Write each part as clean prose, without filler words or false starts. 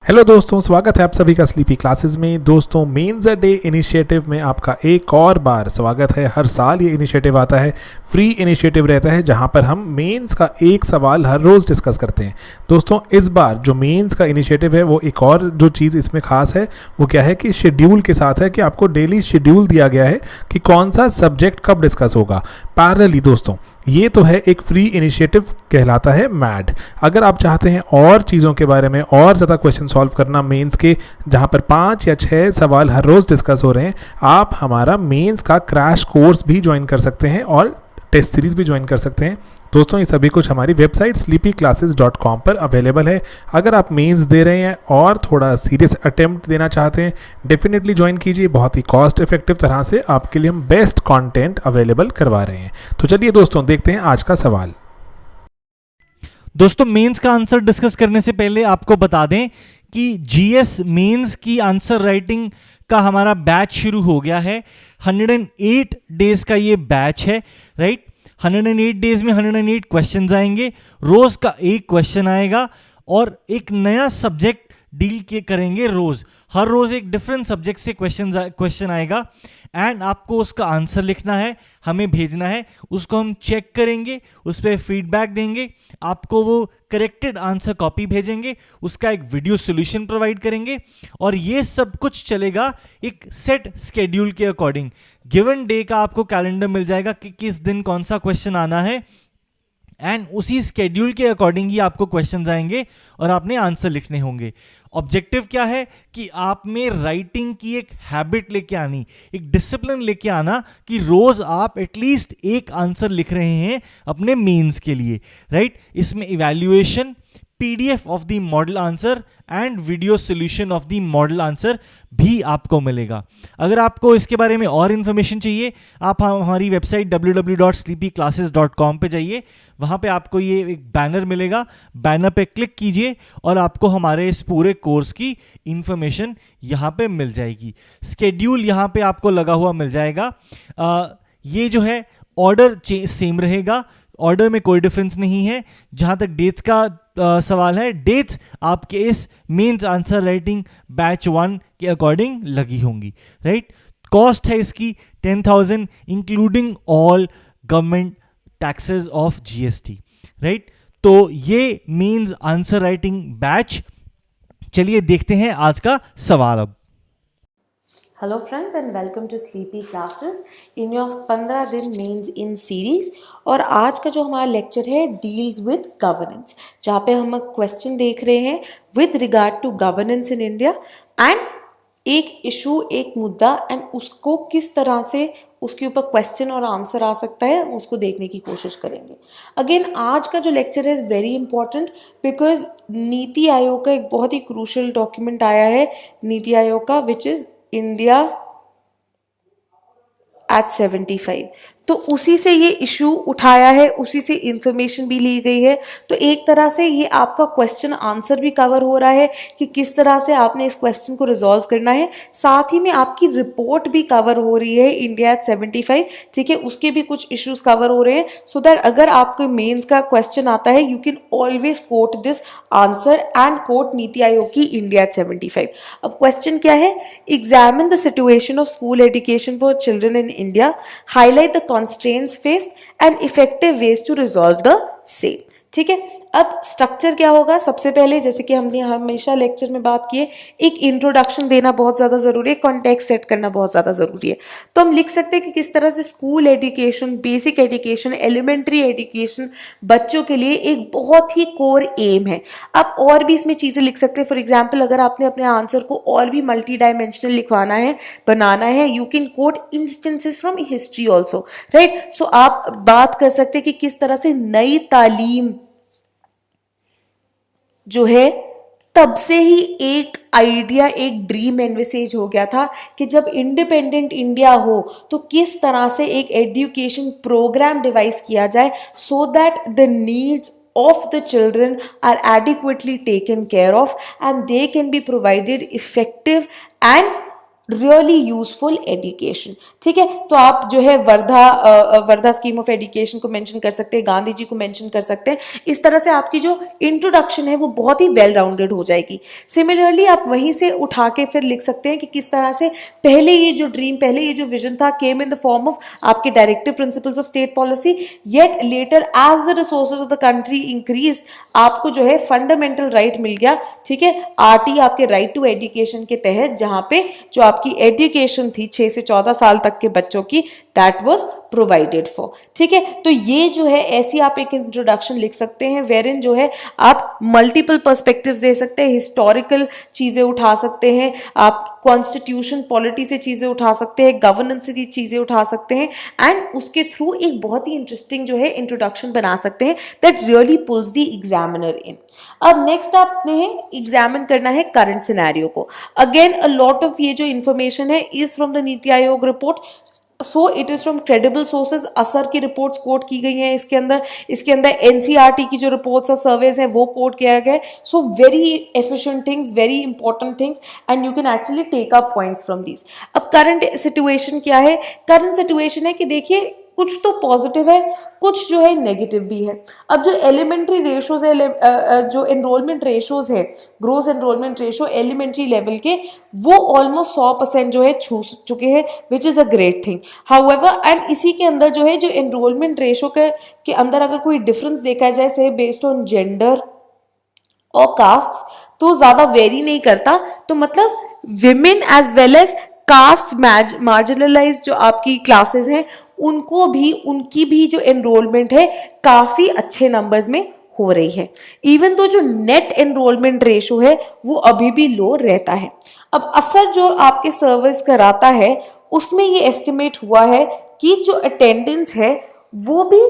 Hello दोस्तों, स्वागत है आप सभी का स्लीपी क्लासेस में। दोस्तों, मेंस अ डे इनिशिएटिव में आपका एक और बार स्वागत है। हर साल ये इनिशिएटिव आता है, फ्री इनिशिएटिव रहता है जहां पर हम मेंस का एक सवाल हर रोज़ डिस्कस करते हैं। दोस्तों, इस बार जो मेंस का इनिशिएटिव है वो एक और जो चीज़ इसमें खास है वो क्या है कि शेड्यूल के साथ है कि आपको डेली शेड्यूल दिया गया है कि कौन सा सब्जेक्ट कब डिस्कस होगा। पैरेलली दोस्तों, ये तो है एक फ्री इनिशिएटिव, कहलाता है मैड। अगर आप चाहते हैं और चीज़ों के बारे में और ज़्यादा क्वेश्चन सॉल्व करना मेंस के, जहाँ पर 5 या 6 सवाल हर रोज़ डिस्कस हो रहे हैं, आप हमारा मेंस का क्रैश कोर्स भी ज्वाइन कर सकते हैं और टेस्ट सीरीज़ भी ज्वाइन कर सकते हैं। दोस्तों, ये सभी कुछ हमारी वेबसाइट sleepyclasses.com पर अवेलेबल है। अगर आप मेंस दे रहे हैं और थोड़ा सीरियस अटेम्प्ट देना चाहते हैं, डेफिनेटली ज्वाइन कीजिए। बहुत ही कॉस्ट इफेक्टिव तरह से आपके लिए हम बेस्ट कंटेंट अवेलेबल करवा रहे हैं। तो चलिए दोस्तों, देखते हैं आज का सवाल। दोस्तों, मेंस का आंसर डिस्कस करने से पहले आपको बता दें कि जीएस मेंस की आंसर राइटिंग का हमारा बैच शुरू हो गया है। 108 डेज का ये बैच है, राइट। 108 डेज में 108 क्वेश्चंस आएंगे, रोज का एक क्वेश्चन आएगा और एक नया सब्जेक्ट डील के करेंगे। हर रोज एक डिफरेंट सब्जेक्ट से क्वेश्चन आएगा एंड आपको उसका आंसर लिखना है, हमें भेजना है, उसको हम चेक करेंगे, उस पर फीडबैक देंगे, आपको वो करेक्टेड आंसर कॉपी भेजेंगे, उसका एक वीडियो सॉल्यूशन प्रोवाइड करेंगे और ये सब कुछ चलेगा एक सेट स्केड्यूल के अकॉर्डिंग। गिवन डे का आपको कैलेंडर मिल जाएगा कि किस दिन कौन सा क्वेश्चन आना है एंड उसी स्केड्यूल के अकॉर्डिंग ही आपको क्वेश्चंस आएंगे और आपने आंसर लिखने होंगे। ऑब्जेक्टिव क्या है कि आप में राइटिंग की एक हैबिट लेके आनी, एक डिसिप्लिन लेके आना कि रोज आप एटलीस्ट एक आंसर लिख रहे हैं अपने मेंस के लिए, राइट। इसमें evaluation, PDF of the model answer and video solution of the model answer भी आपको मिलेगा। अगर आपको इसके बारे में और इन्फॉर्मेशन चाहिए, आप हमारी वेबसाइट www.sleepyclasses.com पे जाइए। वहाँ पे आपको ये एक बैनर मिलेगा, बैनर पे क्लिक कीजिए और आपको हमारे इस पूरे कोर्स की इंफॉर्मेशन यहाँ पे मिल जाएगी। स्केड्यूल यहाँ पे आपको लगा हुआ मिल जाएगा। ये जो है ऑर्डर सेम रहेगा, ऑर्डर में कोई डिफरेंस नहीं है। जहाँ तक डेट्स का सवाल है, डेट्स आपके इस मेंस आंसर राइटिंग बैच 1 के अकॉर्डिंग लगी होंगी, राइट। कॉस्ट है इसकी 10,000 including all government taxes of GST, right. तो ये मेंस आंसर राइटिंग बैच। चलिए देखते हैं आज का सवाल अब। Hello friends and welcome to Sleepy Classes in your 15 दिन मेंस इन सीरीज। और आज का जो हमारा लेक्चर है डील्स विद गवर्नेंस, जहाँ पे हम क्वेश्चन देख रहे हैं with regard to governance in India and एक इशू, एक मुद्दा एंड उसको किस तरह से उसके ऊपर क्वेश्चन और आंसर आ सकता है उसको देखने की कोशिश करेंगे। अगेन आज का जो लेक्चर है is very important because NITI Aayog का एक बहुत ही क्रूशल डॉक्यूमेंट आया है, नीति आयोग का, विच इज़ इंडिया एट 75। तो उसी से ये इशू उठाया है, उसी से इंफॉर्मेशन भी ली गई है। तो एक तरह से ये आपका क्वेश्चन आंसर भी कवर हो रहा है कि किस तरह से आपने इस क्वेश्चन को रिजॉल्व करना है। साथ ही में आपकी रिपोर्ट भी कवर हो रही है इंडिया एट 75, ठीक है, उसके भी कुछ इश्यूज कवर हो रहे हैं सो दैट अगर आपको मेंस का क्वेश्चन आता है you can always quote this answer and quote NITI Aayog की इंडिया एट 75। अब क्वेश्चन क्या है? Examine the situation of school education for children in India, highlight the constraints faced and effective ways to resolve the same। ठीक है, अब structure क्या होगा? सबसे पहले जैसे कि हमने हमेशा लेक्चर में बात की है, एक इंट्रोडक्शन देना बहुत ज़्यादा ज़रूरी है, कॉन्टेक्स्ट सेट करना बहुत ज़्यादा ज़रूरी है। तो हम लिख सकते हैं कि किस तरह से school education, basic education, elementary education बच्चों के लिए एक बहुत ही कोर एम है। आप और भी इसमें चीज़ें लिख सकते हैं। फॉर एग्जाम्पल, अगर आपने अपने आंसर को और भी मल्टी डायमेंशनल लिखवाना है, बनाना है, you can quote instances from history also, right. So आप बात कर सकते हैं कि किस तरह से नई तालीम जो है, तब से ही एक आइडिया, एक ड्रीम एनविसेज हो गया था कि जब इंडिपेंडेंट इंडिया हो तो किस तरह से एक एजुकेशन प्रोग्राम डिवाइस किया जाए so that the needs of the children are adequately taken care of and they can be provided effective and really useful education. ठीक है, तो आप जो है वर्धा स्कीम ऑफ एजुकेशन को मेंशन कर सकते हैं, गांधी जी को मेंशन कर सकते हैं। इस तरह से आपकी जो इंट्रोडक्शन है वो बहुत ही वेल राउंडेड हो जाएगी। सिमिलरली आप वहीं से उठा के फिर लिख सकते हैं कि किस तरह से पहले ये जो ड्रीम, पहले ये जो विजन था, came in the form of आपके directive principles of state policy, yet later as the resources of the country increase, आपको जो है फंडामेंटल राइट मिल गया। ठीक है, आरटी आपके राइट टू एजुकेशन के तहत, जहां पे जो आपकी एजुकेशन थी 6 से 14 साल तक के बच्चों की, दैट वाज प्रोवाइडेड फॉर। ठीक है, तो ये जो है ऐसी आप एक इंट्रोडक्शन लिख सकते हैं वेरिन जो है आप मल्टीपल पर्सपेक्टिव्स दे सकते हैं, हिस्टोरिकल चीजें उठा सकते हैं, आप कॉन्स्टिट्यूशन पॉलिटी से चीजें उठा सकते हैं, गवर्नेंस से चीजें उठा सकते हैं, एंड उसके थ्रू एक बहुत ही इंटरेस्टिंग जो है इंट्रोडक्शन बना सकते हैं that really pulls the examiner in. अब नेक्स्ट आपने एग्जामिन करना है करंट सिनेरियो को। अगेन अ लॉट ऑफ ये जो इंफॉर्मेशन है is from the NITI Aayog report, so it is from credible sources. ASER की रिपोर्ट्स कोट की गई हैं इसके अंदर एनसीईआरटी की जो रिपोर्ट्स और सर्वेज हैं वो कोट किया गया है। So very efficient things, very important things, and you can actually take up points from these. अब करंट सिचुएशन क्या है? करंट सिचुएशन है कि देखिए कुछ तो पॉजिटिव है, कुछ जो है नेगेटिव भी है। अब जो एलिमेंट्री रेशोज है, जो एनरोलमेंट रेशोज है, gross enrolment ratio elementary level के, वो ऑलमोस्ट 100% जो है छू चुके हैं, which is a great thing. However, and इसी के अंदर जो है जो एनरोलमेंट रेशो के अंदर अगर कोई डिफरेंस देखा जाए, से बेस्ड ऑन जेंडर और कास्ट, तो ज्यादा वेरी नहीं करता। तो मतलब women as well as caste marginalise जो आपकी क्लासेस हैं उनकी भी जो एनरोलमेंट है काफी अच्छे नंबर्स में हो रही है। इवन तो जो नेट एनरोलमेंट रेशो है वो अभी भी लो रहता है। अब असर जो आपके सर्विस कराता है उसमें ये एस्टिमेट हुआ है कि जो अटेंडेंस है वो भी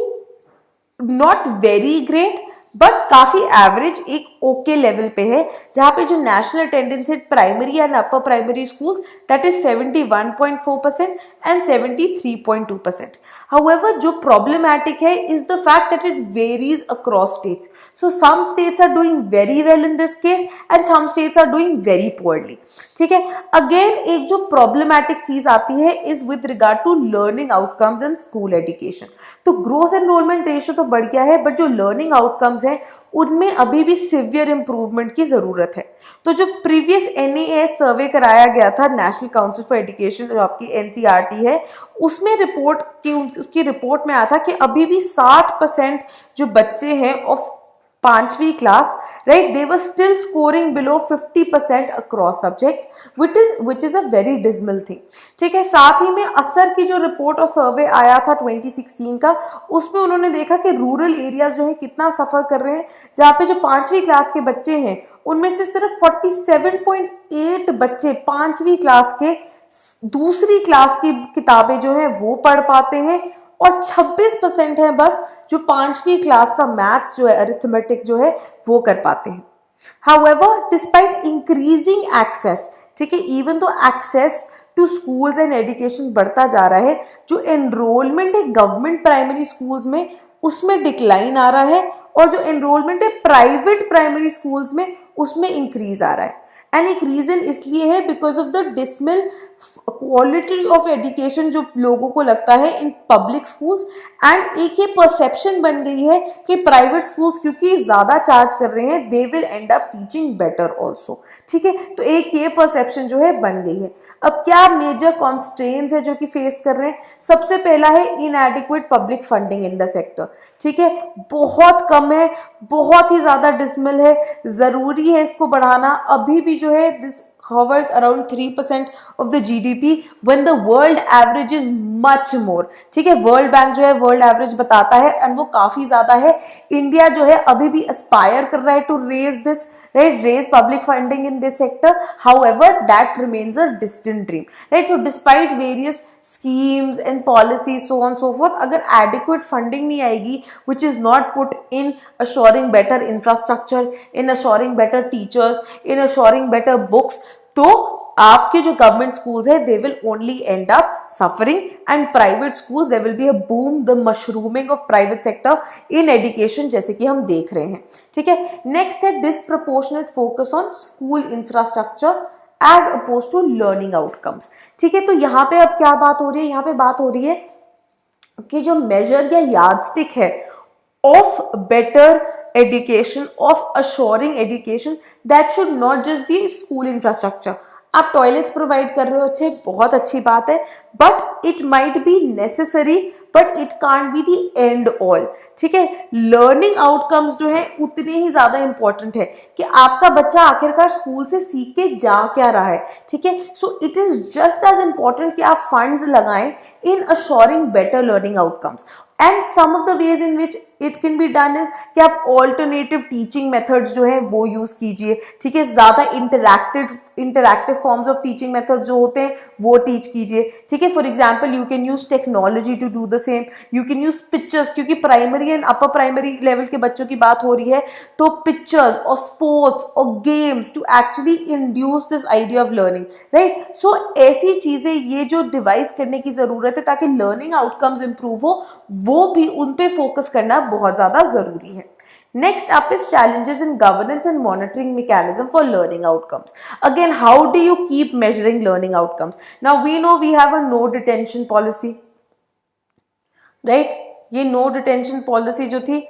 नॉट वेरी ग्रेट बट काफी एवरेज एक ओके लेवल पे है, जहां पे जो नेशनल अटेंडेंस है primary and upper primary schools that is 71.4% and 73.2%। However, जो प्रॉब्लमेटिक है is the fact that it varies across states. So some states are doing very well in this case and some states are doing very poorly. ठीक है, again एक जो problematic चीज आती है is with regard to learning outcomes in school education. तो gross enrolment ratio तो बढ़ गया है बट जो लर्निंग आउटकम्स है उनमें अभी भी सिवियर इंप्रूवमेंट की जरूरत है। तो जो प्रीवियस NAS सर्वे कराया गया था, नेशनल काउंसिल फॉर एजुकेशन, जो आपकी NCERT है, उसमें उसकी रिपोर्ट में आया था कि अभी भी 60% जो बच्चे हैं ऑफ 5वीं class, right, they were still scoring below 50% across subjects, which is a very dismal thing. ठीक है, साथ ही में असर की जो रिपोर्ट और सर्वे आया था 2016 का, उसमें उन्होंने देखा कि रूरल एरियाज जो है कितना सफर कर रहे हैं, जहाँ पे जो 5वीं क्लास के बच्चे हैं उनमें से सिर्फ 47.8 बच्चे 5वीं क्लास के दूसरी क्लास की किताबें जो है वो पढ़ पाते हैं और 26% है बस जो 5वीं क्लास का मैथ्स जो है, अरिथमेटिक जो है वो कर पाते हैं। हाउएवर, डिस्पाइट इंक्रीजिंग एक्सेस, ठीक है, even though access to schools and education बढ़ता जा रहा है, जो एनरोलमेंट है गवर्नमेंट प्राइमरी स्कूल्स में उसमें डिक्लाइन आ रहा है और जो एनरोलमेंट है प्राइवेट प्राइमरी स्कूल्स में उसमें इंक्रीज आ रहा है। एंड एक रीजन इसलिए है because of the decimal quality of education जो लोगों को लगता है इन पब्लिक स्कूल्स, एंड एक ये परसेप्शन बन गई है कि प्राइवेट स्कूल्स क्योंकि ज्यादा चार्ज कर रहे हैं they will and up teaching better also. ठीक है, तो एक ये परसेप्शन जो है बन गई है। अब क्या मेजर कॉन्स्ट्रेंट्स है जो कि फेस कर रहे हैं? सबसे पहला है इनएडिक्वेट public funding in the sector. ठीक है, बहुत कम है, बहुत ही ज्यादा डिसमिल है, जरूरी है इसको बढ़ाना। अभी भी जो है this hovers around 3% of the GDP when the world average is much more। ठीक है, वर्ल्ड बैंक जो है वर्ल्ड एवरेज बताता है एंड वो काफी ज्यादा है। इंडिया जो है अभी भी एस्पायर कर रहा है to raise this, right, raise public funding in this sector, however that remains a distant dream, right? So despite various schemes and policies so on so forth, अगर adequate funding नहीं आएगी which is not put in assuring better infrastructure, in assuring better teachers, in assuring better books, तो आपके जो government schools है they will only end up suffering and private schools there will be a boom, the mushrooming of private sector in education, जैसे कि हम देख रहे हैं। ठीक है, नेक्स्ट है disproportionate focus on school infrastructure as opposed to learning outcomes. ठीक है, तो यहाँ पे अब क्या बात हो रही है, यहाँ पे बात हो रही है कि जो मेजर या यार्डस्टिक है of better education, of assuring education, that should not just be school infrastructure. आप टॉयलेट्स प्रोवाइड कर रहे हो, अच्छे, बहुत अच्छी बात है, but it might be necessary, but it can't be the and all. ठीक है, लर्निंग आउटकम्स जो है उतने ही ज्यादा इंपॉर्टेंट है कि आपका बच्चा आखिरकार स्कूल से सीख के जा क्या रहा है। ठीक है, so it is just as important कि आप फंड्स लगाएं in assuring better learning outcomes. And some of the ways in which it can be done is कि आप ऑल्टरनेटिव टीचिंग मेथड्स जो है वो यूज कीजिए। ठीक है, ज्यादा interactive forms of teaching methods जो होते हैं वो टीच कीजिए। ठीक है, for example you can use technology to do the same, you can use pictures, क्योंकि primary and upper primary level के बच्चों की बात हो रही है, तो पिक्चर्स और स्पोर्ट्स और games to actually induce this idea of learning, right. So ऐसी चीजें ये जो डिवाइस करने की जरूरत है ताकि लर्निंग आउटकम्स इंप्रूव हो, वो भी उन पे फोकस करना बहुत ज्यादा जरूरी है। Next up is challenges in governance and monitoring mechanism for learning outcomes. Again, how do you keep measuring learning outcomes? Now we know we have a no detention policy, right? ये no detention policy जो थी,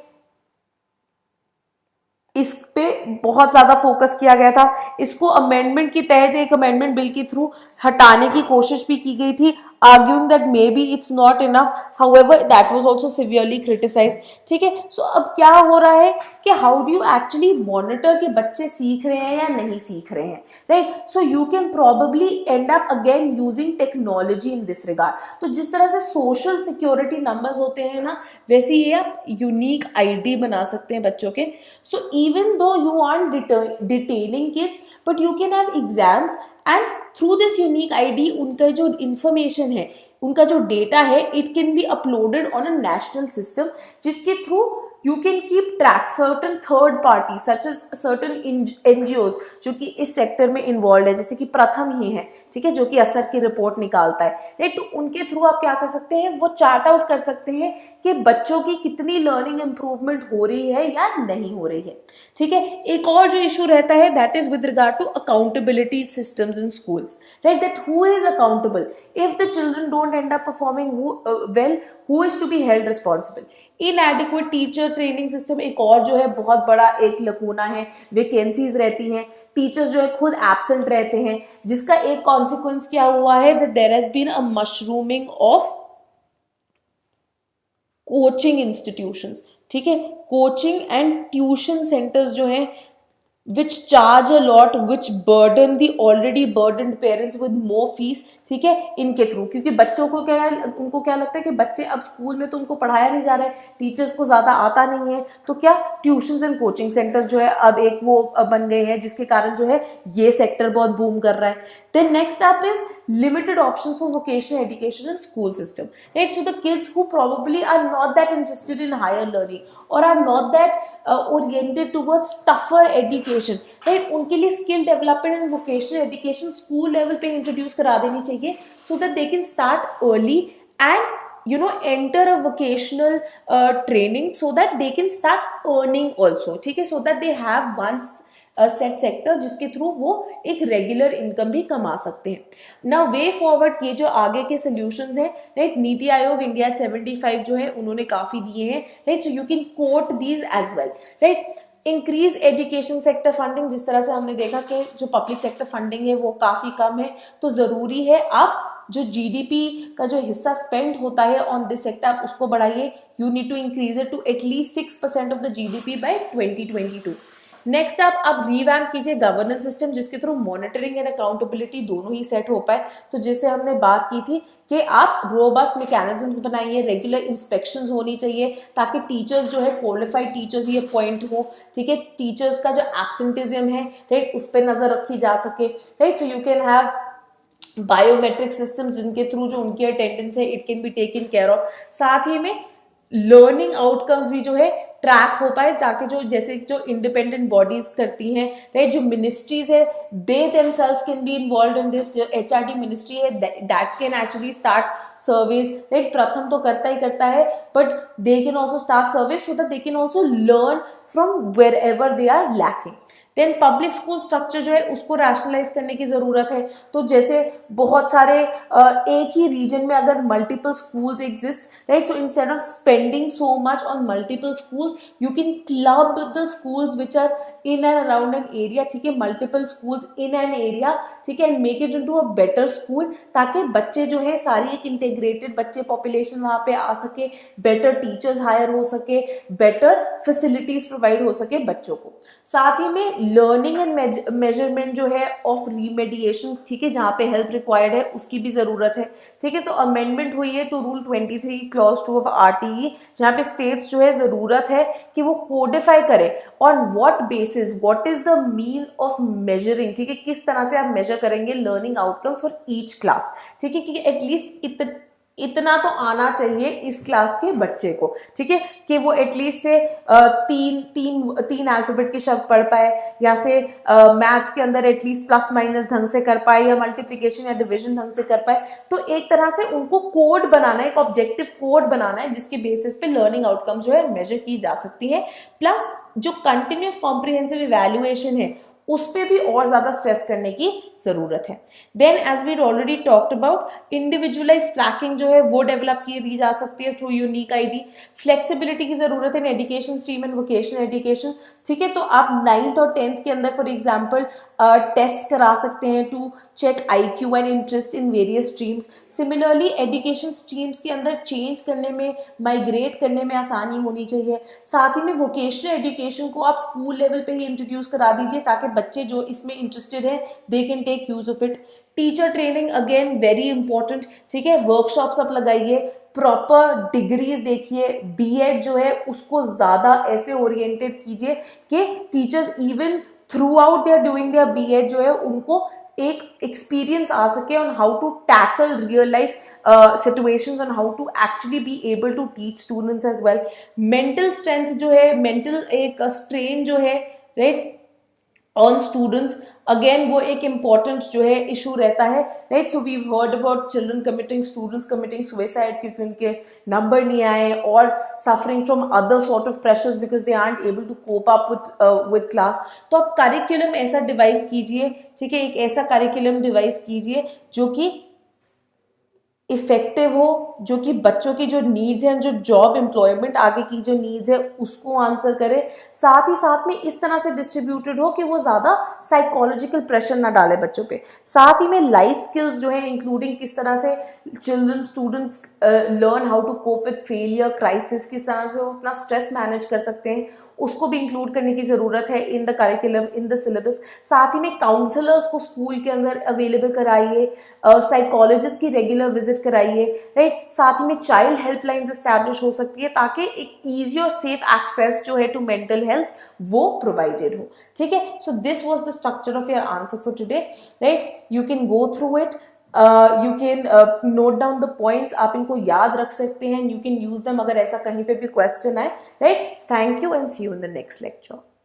इस पे बहुत ज्यादा focus किया गया था। इसको अमेंडमेंट के तहत एक अमेंडमेंट बिल के थ्रू हटाने की कोशिश भी की गई थी, arguing that maybe it's not enough, however that was also severely criticized। ठीक है, सो अब क्या हो रहा है कि how do you actually monitor कि बच्चे सीख रहे हैं या नहीं सीख रहे हैं, right? So you can probably end up again using technology in this regard। तो जिस तरह से social security numbers होते हैं ना, वैसे ये आप unique ID बना सकते हैं बच्चों के। So even though you aren't detailing kids, but you can have exams and through this unique ID उनका जो information है, उनका जो डेटा है, it can be uploaded on a national system, जिसके through you can keep track certain third parties such as certain NGOs जो कि इस सेक्टर में इन्वॉल्व है, जैसे कि प्रथम ही है, ठीक है, जो कि असर की रिपोर्ट निकालता है, राइट। तो उनके थ्रू आप क्या कर सकते हैं, वो चार्ट आउट कर सकते हैं कि बच्चों की कितनी लर्निंग इंप्रूवमेंट हो रही है या नहीं हो रही है। ठीक है, एक और जो इशू रहता है that is with regard to accountability systems in schools, right, that who is accountable if the children don't end up performing well, who is to be held responsible. Inadequate teacher training system एक और जो है बहुत बड़ा एक लकूना है, vacancies रहती हैं, टीचर्स जो है खुद एब्सेंट रहते हैं, जिसका एक कॉन्सिक्वेंस क्या हुआ है that there has been a mushrooming of coaching institutions. ठीक है, कोचिंग एंड ट्यूशन सेंटर्स जो हैं which charge a lot, which burden the already burdened parents with more fees। ठीक है, इनके थ्रू, क्योंकि बच्चों को क्या है, उनको क्या लगता है कि बच्चे अब स्कूल में तो उनको पढ़ाया नहीं जा रहा है, टीचर्स को ज़्यादा आता नहीं है, तो क्या ट्यूशंस एंड कोचिंग सेंटर्स जो है अब एक वो बन गए हैं, जिसके कारण जो है ये सेक्टर बहुत बूम कर रहा है। Then next up is limited options for vocational education in school system, right? So the kids who probably are not that interested in higher learning or are not that oriented towards tougher education, right? उनके लिए skill development and vocational education school level पे introduce करा देनी चाहिए, so that they can start early and enter a vocational training so that they can start earning also। ठीक है, so that they have one set sector जिसके through वो एक regular income भी कमा सकते हैं। ना वे फॉरवर्ड ये जो आगे के सोल्यूशंस हैं, राइट, नीति आयोग इंडिया 75 जो है उन्होंने काफी दिए हैं, right, so you can quote these as well, right. Increase education sector funding, जिस तरह से हमने देखा कि जो पब्लिक सेक्टर फंडिंग है वो काफी कम है, तो जरूरी है आप जो जीडीपी का जो हिस्सा स्पेंड होता है ऑन दिस सेक्टर आप उसको बढ़ाइए। You need to increase it to at least 6% of the GDP by 2022। Next आप रिवैम्प कीजिए गवर्नेंस सिस्टम, जिसके थ्रू मॉनिटरिंग एंड अकाउंटेबिलिटी दोनों ही सेट हो पाए। तो जैसे हमने बात की थी कि आप रोबस्ट मैकेनिज्म्स बनाइए, रेगुलर इंस्पेक्शंस होनी चाहिए ताकि टीचर्स जो है क्वालिफाइड टीचर्स ही अपॉइंट हो। ठीक है, टीचर्स का जो एब्सेंटिज्म है, राइट, उस पर नजर रखी जा सके, right. So you can have biometric systems जिनके थ्रू जो उनकी अटेंडेंस है it can be taken care of. साथ ही में लर्निंग आउटकम्स भी जो है ट्रैक हो पाए, ताकि जो जैसे जो इंडिपेंडेंट बॉडीज करती हैं, राइट, जो मिनिस्ट्रीज है they themselves can be involved in this. जो एचआरडी मिनिस्ट्री है that can actually start service, right, Pratham तो करता है but they can also start service so that they can also learn from wherever they are lacking, then public school structure जो है उसको rationalise करने की ज़रूरत है। तो जैसे बहुत सारे एक ही रीजन में अगर multiple schools exist, right, so instead of spending so much on multiple schools you can club the schools which are in and around an area, ठीक है, multiple schools in an area, ठीक है, and make it into a better school, ताकि बच्चे जो है सारी एक इंटीग्रेटेड बच्चे पॉपुलेशन वहाँ पे आ सके, बेटर टीचर्स हायर हो सके, बेटर फैसिलिटीज प्रोवाइड हो सके बच्चों को। साथ ही में लर्निंग एंड मेजरमेंट जो है ऑफ रीमेडिएशन, ठीक है, जहाँ पे हेल्प रिक्वायर्ड है उसकी भी ज़रूरत है, ठीक है। तो अमेंडमेंट हुई है तो रूल 23 क्लॉज 2 ऑफ RTE, जहाँ पे स्टेट्स जो है ज़रूरत है कि वो कोडिफाई करे on what basis, what is the mean of measuring, ठीक है, किस तरह से आप मेजर करेंगे learning outcomes for each class, ठीक है, कि एटलीस्ट इतना तो आना चाहिए इस क्लास के बच्चे को, ठीक है, कि वो एटलीस्ट से तीन अल्फाबेट के शब्द पढ़ पाए, या से मैथ्स के अंदर एटलीस्ट प्लस माइनस ढंग से कर पाए, या मल्टीप्लिकेशन या डिवीजन ढंग से कर पाए। तो एक तरह से उनको कोड बनाना है, एक ऑब्जेक्टिव कोड बनाना है जिसके बेसिस पे लर्निंग आउटकम्स जो है मेजर की जा सकती है। प्लस जो कंटिन्यूस कॉम्प्रिहेंसिव इवैल्यूएशन है उस पर भी और ज़्यादा स्ट्रेस करने की ज़रूरत है। Then as we already talked about individualise tracking जो है वो डेवलप की दी जा सकती है थ्रू यूनिक आईडी। फ्लेक्सिबिलिटी की ज़रूरत है in education stream and vocational education, ठीक है। तो आप 9th और 10th के अंदर फॉर एग्जाम्पल टेस्ट करा सकते हैं to check IQ and interest in various streams. Similarly education streams के अंदर चेंज करने में, माइग्रेट करने में आसानी होनी चाहिए। साथ ही में वोकेशनल एजुकेशन को आप स्कूल लेवल पे ही इंट्रोड्यूस करा दीजिए ताकि बच्चे जो इसमें इंटरेस्टेड हैं they can take use of it. Teacher training again very important, ठीक है, वर्कशॉप्स आप लगाइए, प्रॉपर डिग्रीज देखिए, B.Ed जो है उसको ज़्यादा ऐसे ओरिएंटेड कीजिए कि teachers even throughout their doing their B.Ed जो है उनको एक एक्सपीरियंस आ सके on how to tackle real life situations and how to actually be able to teach students as well. Mental strength जो है, मेंटल एक स्ट्रेन जो है, राइट, ऑन स्टूडेंट्स, अगेन वो एक इम्पॉर्टेंट जो है इशू रहता है, right. So we heard about children committing, students committing suicide क्योंकि उनके नंबर नहीं आए, और suffering from other sort of pressures because they aren't able to cope up with class. तो आप करिकुलम ऐसा डिवाइस कीजिए, ठीक है, एक ऐसा करिकुलम डिवाइस कीजिए जो कि इफेक्टिव हो, जो कि बच्चों की जो नीड्स हैं, जो जॉब एम्प्लॉयमेंट आगे की जो नीड्स है उसको आंसर करे। साथ ही साथ में इस तरह से डिस्ट्रीब्यूटेड हो कि वो ज़्यादा साइकोलॉजिकल प्रेशर ना डाले बच्चों पे। साथ ही में लाइफ स्किल्स जो है इंक्लूडिंग किस तरह से children students learn how to cope with failure, crisis, किस तरह से वो अपना स्ट्रेस मैनेज कर सकते हैं, उसको भी इंक्लूड करने की ज़रूरत है in the curriculum, in the syllabus. साथ ही में काउंसलर्स को स्कूल के अंदर अवेलेबल कराइए, साइकोलॉजिस्ट की रेगुलर विजिट कराइए, राइट। साथ ही में चाइल्ड हेल्पलाइंस एस्टैब्लिश हो सकती है ताकि एक ईजी और सेफ एक्सेस जो है टू मेंटल हेल्थ वो प्रोवाइडेड हो, ठीक है। So this was the structure of your answer for today, right. You can go through it, you can note down the points, आप इनको याद रख सकते हैं, यू कैन यूज दम अगर ऐसा कहीं पे भी क्वेश्चन आए, right. Thank you and see you in the next lecture.